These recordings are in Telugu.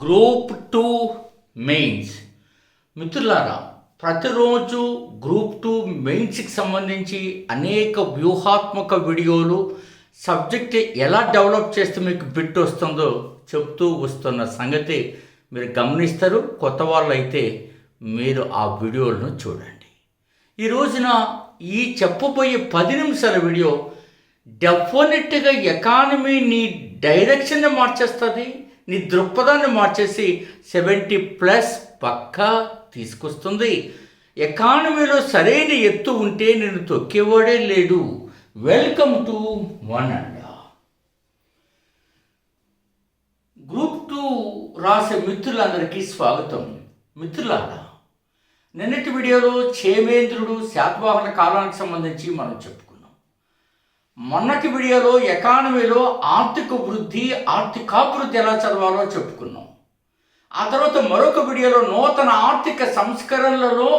Group 2 mains. మిత్రులారా, ప్రతిరోజు గ్రూప్ 2 మెయిన్స్కి సంబంధించి అనేక వ్యూహాత్మక వీడియోలు, సబ్జెక్ట్ ఎలా డెవలప్ చేస్తే మీకు బిట్ వస్తుందో చెప్తూ వస్తున్న సంగతి మీరు గమనిస్తారు. కొత్త వాళ్ళు అయితే మీరు ఆ వీడియోలను చూడండి. ఈ రోజున ఈ చెప్పబోయే 10 నిమిషాల వీడియో డెఫినెట్గా ఎకానమీ నీ డైరెక్షన్ని మార్చేస్తుంది, నీ దృక్పథాన్ని మార్చేసి 70+ పక్కా తీసుకొస్తుంది. ఎకానమీలో సరైన ఎత్తు ఉంటే నేను తొక్కేవాడే లేడు. Welcome to one and group 2 రాసే మిత్రులందరికీ స్వాగతం. మిత్రులారా, నిన్నటి వీడియోలో క్షేమేంద్రుడు శాతవాహన కాలానికి సంబంధించి మనం చెప్పుకున్నాం. మొన్నటి వీడియోలో ఎకానమీలో ఆర్థిక వృద్ధి, ఆర్థికాభివృద్ధి ఎలా చదవాలో చెప్పుకున్నాం. ఆ తర్వాత మరొక వీడియోలో నూతన ఆర్థిక సంస్కరణలలో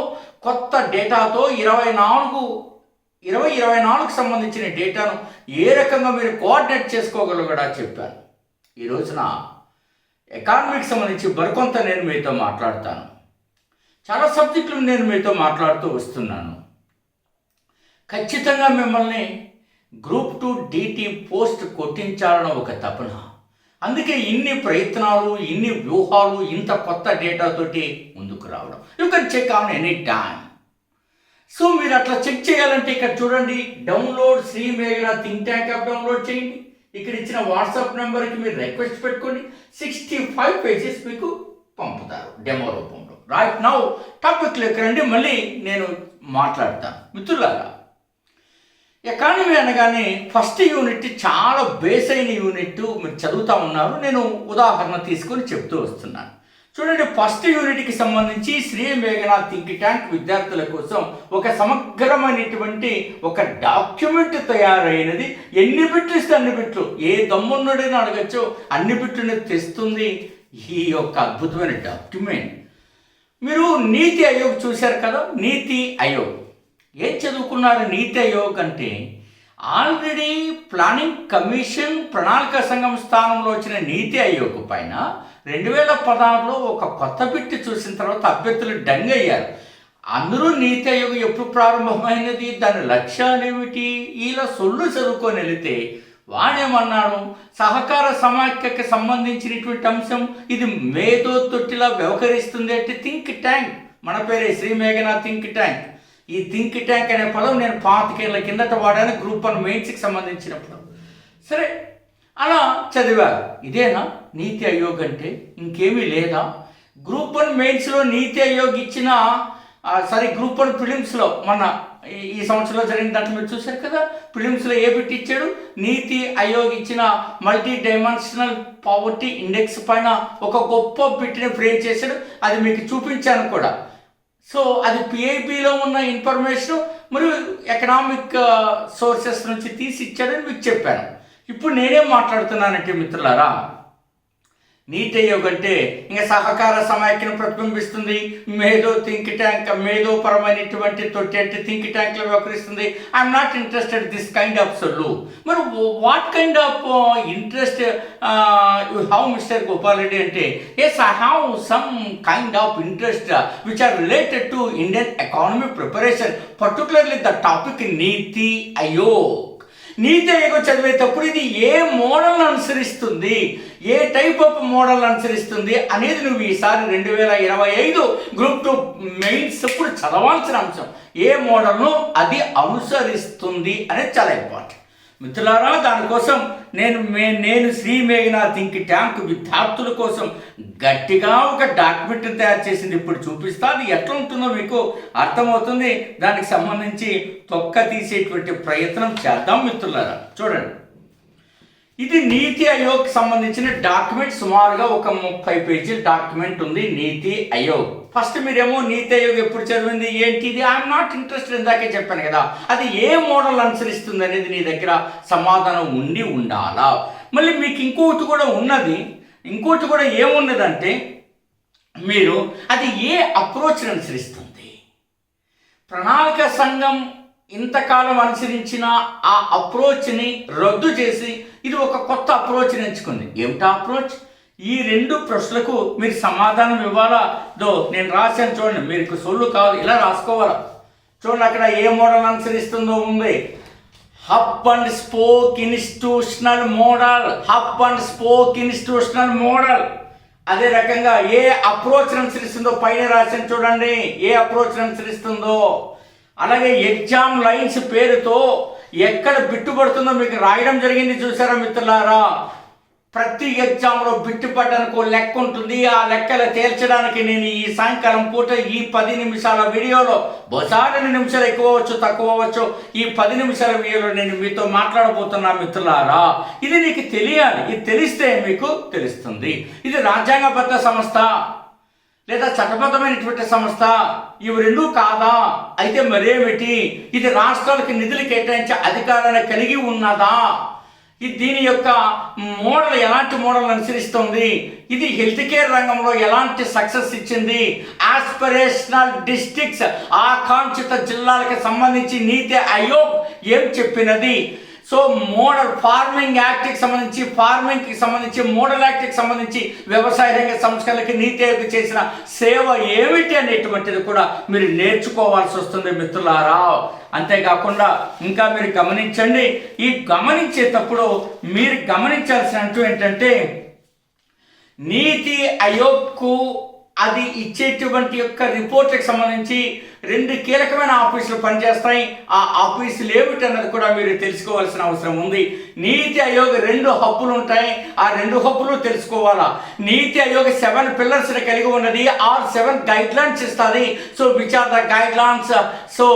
కొత్త డేటాతో 2024కు సంబంధించిన డేటాను ఏ రకంగా మీరు కోఆర్డినేట్ చేసుకోగలగడా చెప్పాను. ఈ రోజున ఎకానమీకి సంబంధించి మరికొంత నేను మీతో మాట్లాడతాను. చాలా సబ్జెక్టులు నేను మీతో మాట్లాడుతూ వస్తున్నాను. ఖచ్చితంగా మిమ్మల్ని గ్రూప్ 2 DT పోస్ట్ కొట్టించాలన్న ఒక తపన. అందుకే ఇన్ని ప్రయత్నాలు, ఇన్ని వ్యూహాలు, ఇంత కొత్త డేటాతోటి ముందుకు రావడం. You can check on any time. So మీరు అట్లా చెక్ చేయాలంటే ఇక్కడ చూడండి, డౌన్లోడ్ శ్రీ మేఘనా థింక్ ట్యాంక్ యాప్ డౌన్లోడ్ చేయండి. ఇక్కడ ఇచ్చిన వాట్సాప్ నెంబర్కి మీరు రిక్వెస్ట్ పెట్టుకోండి. 65 పేజెస్ మీకు పంపుతారు డెమో రూపంలో. రైట్ నౌ టాపిక్లోకి రండి, మళ్ళీ నేను మాట్లాడతాను. మిత్రులారా, ఎకానమీ అనగానే ఫస్ట్ యూనిట్ చాలా బేస్ అయిన యూనిట్ మీరు చదువుతూ ఉన్నారు. నేను ఉదాహరణ తీసుకొని చెప్తూ వస్తున్నాను. చూడండి, ఫస్ట్ యూనిట్కి సంబంధించి శ్రీ మేఘనా థింక్ ట్యాంక్ విద్యార్థుల కోసం ఒక సమగ్రమైనటువంటి ఒక డాక్యుమెంట్ తయారైనది. ఎన్ని బిట్లు ఇస్తే అన్ని బిట్లు, ఏ దమ్మున్నడైనా అడగచ్చో అన్ని బిట్లని తెస్తుంది ఈ యొక్క అద్భుతమైన డాక్యుమెంట్. మీరు నీతి ఆయోగ్ చూశారు కదా, నీతి ఆయోగ్ ఏం చదువుకున్నారు? నీతి ఆయోగ్ అంటే ఆల్రెడీ ప్లానింగ్ కమిషన్ ప్రణాళిక సంఘం స్థానంలో వచ్చిన నీతి ఆయోగ్ పైన 2016లో ఒక కొత్త బిట్టు చూసిన తర్వాత అభ్యర్థులు డంగ్ అయ్యారు. అందరూ నీతి ఆయోగ్ ఎప్పుడు ప్రారంభమైనది, దాని లక్ష్యాలు ఏమిటి, ఇలా సొల్లు చదువుకొని వెళితే వాడేమన్నాడు, సహకార సమాఖ్యకి సంబంధించినటువంటి అంశం ఇది మేధో తొట్టిలా వ్యవహరిస్తుంది అంటే థింక్ ట్యాంక్. మన పేరే శ్రీ మేఘనా థింక్ ట్యాంక్. ఈ థింక్ ట్యాంక్ అనే పదం నేను 25 ఏళ్ల కిందట వాడాను గ్రూప్ 1 మెయిన్స్కి సంబంధించినప్పుడు. సరే, అలా చదివారు. ఇదేనా నీతి ఆయోగ్ అంటే? ఇంకేమీ లేదా? గ్రూప్ 1 మెయిన్స్లో నీతి ఆయోగ్ ఇచ్చిన గ్రూప్ 1 ప్రిలిమ్స్లో మొన్న ఈ సంవత్సరంలో జరిగిన దాంట్లో మీరు చూశారు కదా, ప్రిలిమ్స్లో ఏ బిట్ ఇచ్చాడు? నీతి ఆయోగ్ ఇచ్చిన మల్టీ డైమెన్షనల్ పావర్టీ ఇండెక్స్ పైన ఒక గొప్ప బిట్ని ఫ్రేమ్ చేశాడు. అది మీకు చూపించాను కూడా. సో అది PIBలో ఉన్న ఇన్ఫర్మేషన్ మరియు ఎకనామిక్ సోర్సెస్ నుంచి తీసి ఇచ్చాడని మీకు చెప్పాను. ఇప్పుడు నేనేం మాట్లాడుతున్నానంటే మిత్రులారా, నీతి ఆయోగ్ అంటే ఇంకా సహకార సమాఖ్యను ప్రతిబింబిస్తుంది. మేధో థింక్ ట్యాంక్, మేధోపరమైనటువంటి తొట్టి అంటే థింక్ ట్యాంక్లో వ్యవహరిస్తుంది. I'm not interested this kind of సొల్లు. మరి what kind of interest you have mister Gopal Reddy అంటే, yes I have some kind of interest which are related to Indian economy preparation, particularly the topic Niti Aayog. నీతి ఆయోగ్ చదివేటప్పుడు ఇది ఏ మోడల్ని అనుసరిస్తుంది, ఏ టైప్ ఆఫ్ మోడల్ అనుసరిస్తుంది అనేది నువ్వు ఈసారి 2025 గ్రూప్ 2 మెయిన్స్ ఇప్పుడు చదవాల్సిన అంశం. ఏ మోడల్ను అది అనుసరిస్తుంది అనేది చాలా ఇంపార్టెంట్. మిత్రులారా, దానికోసం నేను శ్రీ మేఘనా థింక్ ట్యాంక్ విద్యార్థుల కోసం గట్టిగా ఒక డాక్యుమెంట్ తయారు చేసింది. ఇప్పుడు చూపిస్తా, అది ఎట్లా ఉంటుందో మీకు అర్థమవుతుంది. దానికి సంబంధించి తొక్క తీసేటువంటి ప్రయత్నం చేద్దాం మిత్రులారా. చూడండి, ఇది నీతి ఆయోగ్ సంబంధించిన డాక్యుమెంట్. సుమారుగా ఒక 30 పేజీల డాక్యుమెంట్ ఉంది నీతి ఆయోగ్. ఫస్ట్ మీరేమో నీతి ఆయోగ్ ఎప్పుడు చదివింది ఏంటిది, ఐఎమ్ నాట్ ఇంట్రెస్టెడ్, ఇందాకే చెప్పాను కదా. అది ఏ మోడల్ అనుసరిస్తుంది అనేది నీ దగ్గర సమాధానం ఉండాలా. మళ్ళీ మీకు ఇంకోటి కూడా ఉన్నది. ఇంకోటి కూడా ఏమున్నదంటే, మీరు అది ఏ అప్రోచ్ని అనుసరిస్తుంది. ప్రణాళిక సంఘం ఇంతకాలం అనుసరించిన ఆ అప్రోచ్ని రద్దు చేసి ఇది ఒక కొత్త అప్రోచ్ని ఎంచుకుంది. ఏమిటా అప్రోచ్? ఈ 2 ప్రశ్నలకు మీరు సమాధానం ఇవ్వాలా. నేను రాశాను చూడండి, మీకు సొల్లు కాదు, ఇలా రాసుకోవాలా. చూడండి అక్కడ ఏ మోడల్ అనుసరిస్తుందో ఉంది. Hub and spoke institutional model. Hub and spoke institutional model. అదే రకంగా ఏ అప్రోచ్ అనుసరిస్తుందో పైన రాశాను చూడండి, ఏ అప్రోచ్ అనుసరిస్తుందో. అలాగే ఎగ్జామ్ లైన్స్ పేరుతో ఎక్కడ బిట్టుపడుతుందో మీకు రాయడం జరిగింది చూసారా మిత్రులారా. ప్రతి ఎగ్జామ్లో బిట్టుపడ్డానికి ఒక లెక్క ఉంటుంది. ఆ లెక్కలు తేల్చడానికి నేను ఈ సాయంకాలం పూట ఈ 10 నిమిషాల వీడియోలో, బహుశా 2 నిమిషాలు ఎక్కువ అవ్వచ్చు తక్కువ అవ్వచ్చు, ఈ 10 నిమిషాల వీడియోలో నేను మీతో మాట్లాడబోతున్నా మిత్రులారా. ఇది నీకు తెలియాలి. ఇది తెలిస్తే మీకు తెలుస్తుంది. ఇది రాజ్యాంగబద్ధ సంస్థ లేదా చట్టబద్ధమైనటువంటి సంస్థ, ఇవి 2 కాదా? అయితే మరేమిటి? ఇది రాష్ట్రాలకు నిధులు కేటాయించే అధికారాన్ని కలిగి ఉన్నదా? దీని యొక్క మోడల్ ఎలాంటి మోడల్ అనుసరిస్తుంది? ఇది హెల్త్ కేర్ రంగంలో ఎలాంటి సక్సెస్ ఇచ్చింది? ఆస్పిరేషనల్ డిస్ట్రిక్ట్స్, ఆకాంక్షిత జిల్లాలకు సంబంధించి నీతి ఆయోగ్ ఏం చెప్పినది? సో మోడల్ ఫార్మింగ్ యాక్ట్కి సంబంధించి, ఫార్మింగ్కి సంబంధించి, మోడల్ యాక్ట్కి సంబంధించి, వ్యవసాయ రంగ సంస్థలకి నీతి ఆయోగ్ చేసిన సేవ ఏమిటి అనేటువంటిది కూడా మీరు నేర్చుకోవాల్సి వస్తుంది మిత్రులారా. అంతేకాకుండా ఇంకా మీరు గమనించండి, ఈ గమనించేటప్పుడు మీరు గమనించాల్సినట్టు ఏంటంటే, నీతి ఆయోగ్కు అది ఇచ్చేటువంటి యొక్క రిపోర్ట్కి సంబంధించి 2 కీలకమైన ఆఫీసులు పనిచేస్తాయి. ఆ ఆఫీసులు ఏమిటి అన్నది కూడా మీరు తెలుసుకోవాల్సిన అవసరం ఉంది. నీతి ఆయోగ్ 2 హబ్బులు ఉంటాయి. ఆ 2 హబ్బులు తెలుసుకోవాలా. నీతి ఆయోగ్ 7 పిల్లర్స్ని కలిగి ఉన్నది, ఆర్ 7 గైడ్ లైన్స్ ఇస్తుంది. So which are the guide lines? So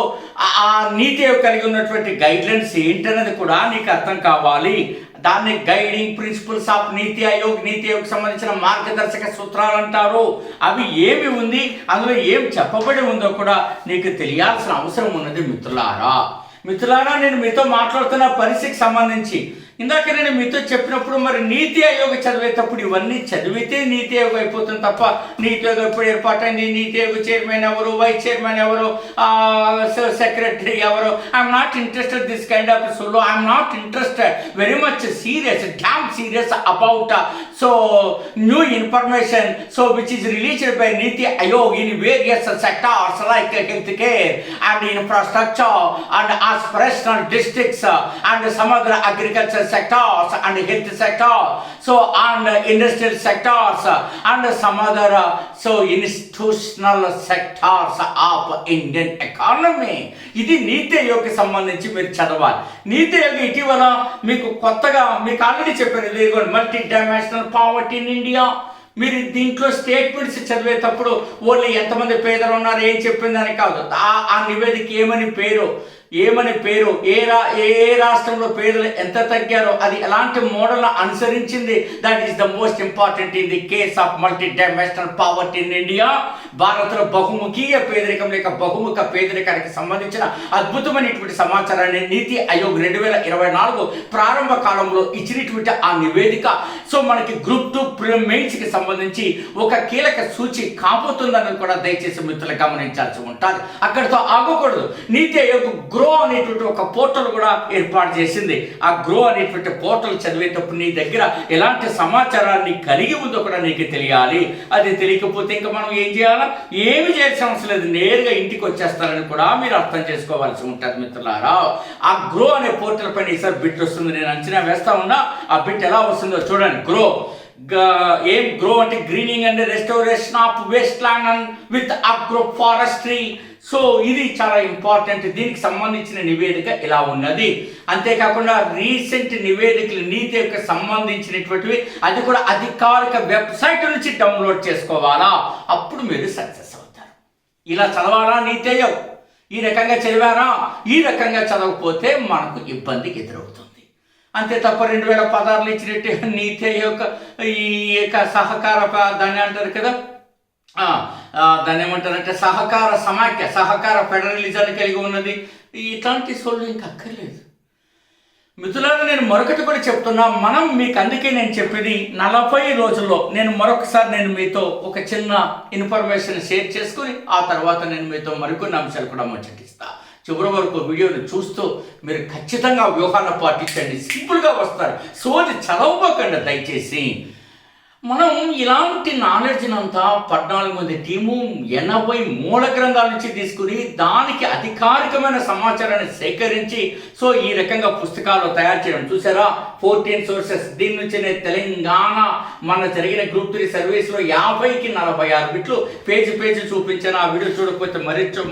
ఆ నీతి ఆయోగ్ కలిగి ఉన్నటువంటి గైడ్ లైన్స్ ఏంటన్నది కూడా నీకు అర్థం కావాలి. దాన్ని గైడింగ్ ప్రిన్సిపల్స్ ఆఫ్ నీతి ఆయోగ్, నీతి ఆయోగ్ సంబంధించిన మార్గదర్శక సూత్రాలు అంటారు. అవి ఏమి ఉంది, అందులో ఏం చెప్పబడి ఉందో కూడా నీకు తెలియాల్సిన అవసరం ఉన్నది మిత్రులారా. నేను మీతో మాట్లాడుతున్న పరిస్థితికి సంబంధించి ఇందాక నేను మీతో చెప్పినప్పుడు, మరి నీతి ఆయోగ్ చదివేటప్పుడు ఇవన్నీ చదివితే నీతి ఆయోగ్ అయిపోతుంది తప్ప, నీతి ఆయోగ్ ఎప్పుడు ఏర్పాటైంది, నీతి ఆయోగ్ చైర్మన్ ఎవరు, వైస్ చైర్మన్ ఎవరు, సెక్రటరీ ఎవరు, I'm not interested this kind of solo. I'm not interested very much serious, damn serious about so new information so which is released by Niti Aayog in various sectors like health care and infrastructure and aspirational districts and some other agriculture sectors and health sector, so and industrial sectors and some other so institutional sectors of Indian economy. ఇది నీతి ఆయోగ్కి సంబంధించి మీరు చదవాలి. నీతి ఆయోగ్ ఇటీవల మీకు కొత్తగా మీకు ఆల్రెడీ చెప్పాను, multi dimensional poverty in India. మీరు దీంట్లో స్టేట్మెంట్స్ చదివేటప్పుడు ఓన్లీ ఎంతమంది పేదలు ఉన్నారు ఏం చెప్పిందని కాదు, ఆ నివేదిక ఏమని పేరు, ఏ రాష్ట్రంలో పేదలు ఎంత తగ్గారో, అది ఎలాంటి మోడల్ను అనుసరించింది, that is the most important in the case of multi dimensional poverty in India. భారత్లో బహుముఖీయ పేదరికం లేక బహుముఖ పేదరికానికి సంబంధించిన అద్భుతమైనటువంటి సమాచారాన్ని నీతి ఆయోగ్ 2024 ప్రారంభ కాలంలో ఇచ్చినటువంటి ఆ నివేదిక సో మనకి గ్రూప్ 2 మెయిన్స్కి సంబంధించి ఒక కీలక సూచి కాబోతుందని కూడా దయచేసి మిత్రులు గమనించాల్సి ఉంటుంది. అక్కడితో ఆగకూడదు. నీతి ఆయోగ్ గ్రో అనేటువంటి ఒక పోర్టల్ కూడా ఏర్పాటు చేసింది. ఆ గ్రో అనేటువంటి పోర్టల్ చదివేటప్పుడు నీ దగ్గర ఎలాంటి సమాచారాన్ని కలిగి ఉందో కూడా నీకు తెలియాలి. అది తెలియకపోతే ఇంకా మనం ఏం చేయాలా? ఏమి చేయాల్సిన అవసరం లేదు, నేరుగా ఇంటికి వచ్చేస్తారని కూడా మీరు అర్థం చేసుకోవాల్సి ఉంటుంది మిత్రులారా. ఆ గ్రో అనే పోర్టల్ పైన ఈసారి బిట్ వస్తుంది, నేను అంచనా వేస్తా ఉన్నా. ఆ బిట్ ఎలా వస్తుందో చూడండి. ఏం గ్రో అంటే greening and restoration of waste land and with agro forestry. So ఇది చాలా ఇంపార్టెంట్. దీనికి సంబంధించిన నివేదిక ఇలా ఉన్నది. అంతేకాకుండా రీసెంట్ నివేదికలు నీతి యొక్క సంబంధించినటువంటివి, అది కూడా అధికారిక వెబ్సైట్ నుంచి డౌన్లోడ్ చేసుకోవాలా, అప్పుడు మీరు సక్సెస్ అవుతారు. ఇలా చదవాలా నీతి ఆయోగ్, ఈ రకంగా చదివారా, ఈ రకంగా చదవకపోతే మనకు ఇబ్బంది ఎదురవుతుంది. అంతే తప్ప 2016 ఇచ్చినట్టు నీతి ఆయోగ్ ఈ యొక్క సహకార దాన్ని అంటారు కదా, దాన్ని ఏమంటారంటే సహకార సమాఖ్య, సహకార ఫెడరలిజాన్ని కలిగి ఉన్నది. ఇట్లాంటి సోళ్ళు ఇంకా అక్కర్లేదు మిత్రులారా. నేను మరొకటి కూడా చెప్తున్నా, మీకు అందుకే నేను చెప్పేది 40 రోజుల్లో నేను మరొకసారి మీతో ఒక చిన్న ఇన్ఫర్మేషన్ షేర్ చేసుకుని ఆ తర్వాత నేను మీతో మరికొన్ని అంశాలు కూడా ముచ్చటిస్తా. చివరి వరకు వీడియోని చూస్తూ మీరు ఖచ్చితంగా వ్యూహాలను పాటించండి, సింపుల్గా వస్తారు. సోది చదవబోకండి దయచేసి. మనం ఇలాంటి నాలెడ్జ్నంతా 14 మంది టీము 80 మూల గ్రంథాల నుంచి తీసుకుని దానికి అధికారికమైన సమాచారాన్ని సేకరించి సో ఈ రకంగా పుస్తకాలు తయారు చేయడం చూసారా. 14 సోర్సెస్. దీని నుంచి నేను తెలంగాణ మన జరిగిన గ్రూప్ 3 సర్వీస్లో 50కి 46 బిట్లు పేజీ చూపించాను. ఆ వీడియో చూడకపోతే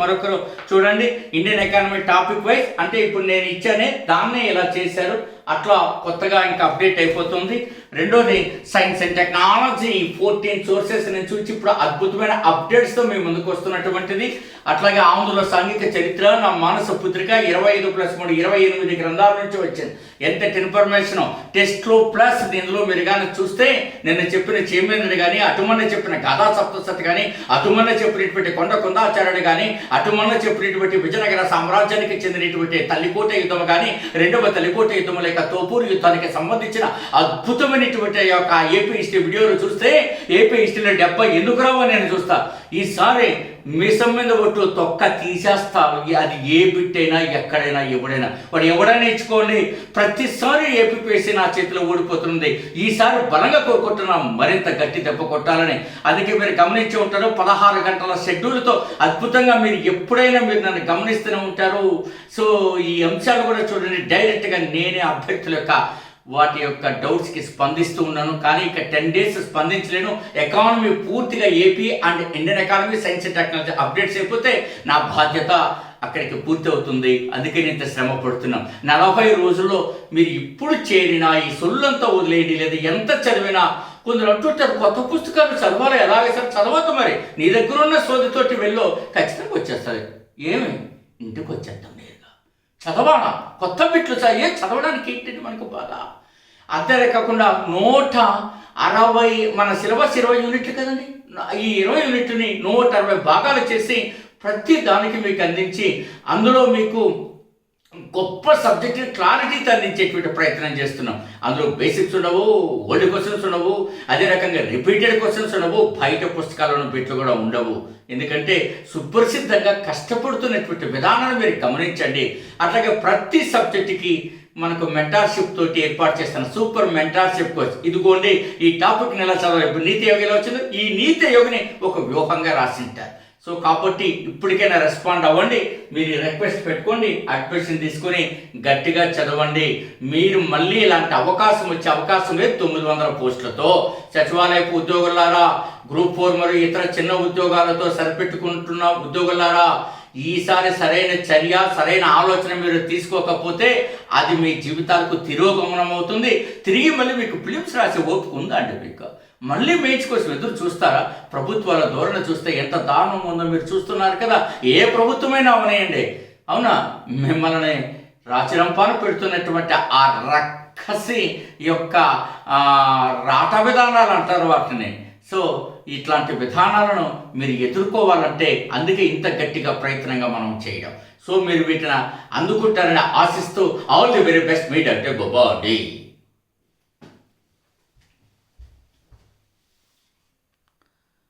మరొకరు చూడండి. ఇండియన్ ఎకానమీ టాపిక్ వైజ్ అంటే ఇప్పుడు నేను ఇచ్చానే దాన్నే ఇలా చేశారు. అట్లా కొత్తగా ఇంకా అప్డేట్ అయిపోతుంది. రెండోది సైన్స్ అండ్ టెక్నాలజీ 14 సోర్సెస్ నేను చూసి ఇప్పుడు అద్భుతమైన అప్డేట్స్తో మీ ముందుకు వస్తున్నటువంటిది. అట్లాగే ఆంధ్రుల సాంఘిక చరిత్ర నా మానస పుత్రిక 25+3 28 గ్రంథాల నుంచి వచ్చింది. ఎంత ఇన్ఫర్మేషన్ టెస్ట్లో ప్లస్ ఇందులో మీరు కానీ చూస్తే నిన్న చెప్పిన చేమేంద్రుడు కానీ అటుమన్న చెప్పిన గాథా సప్తసతి కానీ అటుమన్న చెప్పినటువంటి కొండ కొందాచార్యుడు కానీ అటుమన్న చెప్పినటువంటి విజయనగర సామ్రాజ్యానికి చెందినటువంటి తల్లికోట యుద్ధం కానీ రెండవ తల్లికోట యుద్ధం లేక తోపూరు యుద్ధానికి సంబంధించిన అద్భుతమైనటువంటి యొక్క ఏపీ హిస్టరీ వీడియోలు చూస్తే ఏపీ హిస్టరీలో 70 ఎందుకు రావని నేను చూస్తా. ఈసారి మీసం మీద ఒట్టు తొక్క తీసేస్తా. అది ఏ బిట్టైనా ఎక్కడైనా ఎవడైనా వాడు ఎవడైనా ఇచ్చుకోండి. ప్రతిసారి ఏపీపీఎస్సీ నా చేతిలో ఓడిపోతుంది. ఈసారి బలంగా కోరుకుంటున్నా మరింత గట్టి దెబ్బ కొట్టాలని. అందుకే మీరు గమనించి ఉంటారు 16 గంటల షెడ్యూల్తో అద్భుతంగా మీరు ఎప్పుడైనా మీరు నన్ను గమనిస్తూనే ఉంటారు. సో ఈ అంశాలు కూడా చూడండి. డైరెక్ట్గా నేనే అభ్యర్థుల యొక్క వాటి యొక్క డౌట్స్కి స్పందిస్తూ ఉన్నాను. కానీ ఇక 10 డేస్ స్పందించలేను. ఎకానమీ పూర్తిగా AP and Indian economy science and technology updates అయిపోతే నా బాధ్యత అక్కడికి పూర్తి అవుతుంది. అందుకే నేను ఇంత శ్రమ పడుతున్నాం. 40 రోజుల్లో మీరు ఇప్పుడు చేరినా ఈ సొల్లంతా వదిలేయండి. లేదా ఎంత చదివినా కొందరు అంటుంటారు కొత్త పుస్తకాలు చదవాలి. ఎలాగే సార్ చదవద్దు. మరి నీ దగ్గర ఉన్న సోదితోటి వెళ్ళో ఖచ్చితంగా వచ్చేస్తుంది. ఏమి ఇంటికి వచ్చేద్దాం నేరుగా చదవాలా. కొత్త బిట్లు చదవడానికి ఏంటంటే మనకు బాధ. అంతే కాకుండా 160 మన సిలబస్ 20 యూనిట్లు కదండి. ఈ 20 యూనిట్ని 160 భాగాలు చేసి ప్రతి దానికి మీకు అందించి అందులో మీకు గొప్ప సబ్జెక్ట్ క్లారిటీతో అందించేటువంటి ప్రయత్నం చేస్తున్నాం. అందులో బేసిక్స్ ఉండవు, ఓల్డ్ క్వశ్చన్స్ ఉండవు, అదే రకంగా రిపీటెడ్ క్వశ్చన్స్ ఉండవు, బయట పుస్తకాలను బిట్లు కూడా ఉండవు. ఎందుకంటే సుప్రసిద్ధంగా కష్టపడుతున్నటువంటి విధానాన్ని మీరు గమనించండి. అట్లాగే ప్రతి సబ్జెక్టుకి మనకు మెంటార్షిప్ తోటి ఏర్పాటు చేస్తాను సూపర్ మెంటార్షిప్ కోర్స్. ఇదిగోండి ఈ టాపిక్ని ఎలా చదవాలి. ఇప్పుడు నీతి యోగి ఎలా వచ్చిందో ఈ నీతి యోగిని ఒక వ్యూహంగా రాసింటారు. సో కాబట్టి ఇప్పటికైనా రెస్పాండ్ అవ్వండి. మీరు రిక్వెస్ట్ పెట్టుకోండి. అడ్మిషన్ తీసుకొని గట్టిగా చదవండి. మీరు మళ్ళీ ఇలాంటి అవకాశం వచ్చే అవకాశం లేదు. 900 పోస్టులతో సచివాలయపు ఉద్యోగులారా, గ్రూప్ 4 మరియు ఇతర చిన్న ఉద్యోగాలతో సరిపెట్టుకుంటున్న ఉద్యోగులారా, ఈసారి సరైన చర్య సరైన ఆలోచన మీరు తీసుకోకపోతే అది మీ జీవితాలకు తిరోగమనం అవుతుంది. తిరిగి మళ్ళీ మీకు ఫిలిమ్స్ రాసే ఓపిక ఉందా అండి మీకు? మళ్ళీ మేజ్ కోసం ఎదురు చూస్తారా? ప్రభుత్వాల ధోరణి చూస్తే ఎంత దారుణం ఉందో మీరు చూస్తున్నారు కదా. ఏ ప్రభుత్వమైనా అవనేయండి, అవునా? మిమ్మల్ని రాచిరంపాన పెడుతున్నటువంటి ఆ రక్కసి యొక్క రాట విధానాలు అంటారు వాటిని. సో ఇట్లాంటి విధానాలను మీరు ఎదుర్కోవాలంటే అందుకే ఇంత గట్టిగా ప్రయత్నంగా మనం చేయడం. సో మీరు వీటిని అందుకుంటారని ఆశిస్తూ all the very best. Me doctor Gopal.